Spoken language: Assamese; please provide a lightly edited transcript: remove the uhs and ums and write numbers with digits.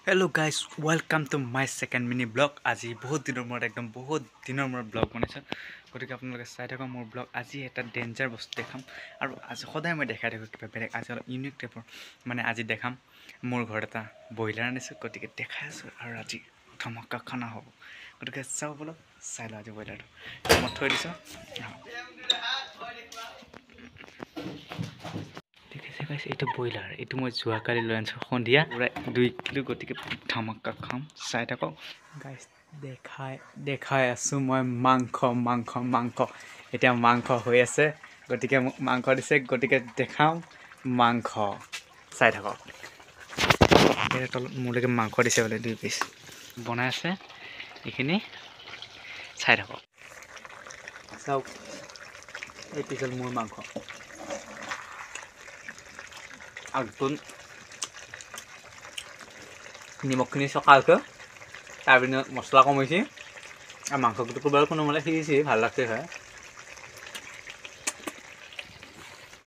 Hello guys, welcome to my second mini blog. আজি বহুত দিনৰ মূৰত ব্লগ বনাইছো। গতিকে আপোনালোকে চাই থাকক মোৰ ব্লগ। আজি এটা ডেঞ্জাৰ বস্তু দেখাম আৰু আজি সদায় মই দেখাই থাকো কিবা বেলেগ। আজি অলপ ইউনিক টাইপৰ মানে আজি দেখাম মোৰ ঘৰত এটা ব্ৰইলাৰ আনিছো। গতিকে দেখাই আছো আৰু আজি ধমাকা খানা হ'ব। গতিকে চাও বলক, চাই লওঁ আজি ব্ৰইলাৰটো মই থৈ দিছো। এইটো ব্ৰইলাৰ, এইটো মই যোৱাকালি লৈ আনিছোঁ সন্ধিয়া পুৰা 2 কিলো। গতিকে ধমাকা খাম, চাই থাকক গাইছ। দেখাই আছোঁ মই মাংস এতিয়া মাংস হৈ আছে। গতিকে মোক মাংস দিছে, গতিকে দেখাওঁ মাংস, চাই থাকক। এতিয়া তলত মোলৈকে মাংস দিছে বোলে 2 পিচ বনাই আছে। এইখিনি চাই থাকক, চাওক। এই পিছত মোৰ মাংস আগটোন নিমখখিনি চকালকৈ, তাৰপিছত মছলা কমাইছে আৰু মাংসটো বাৰু কোনোমতে সিজিছে, ভাল লাগছে হয়।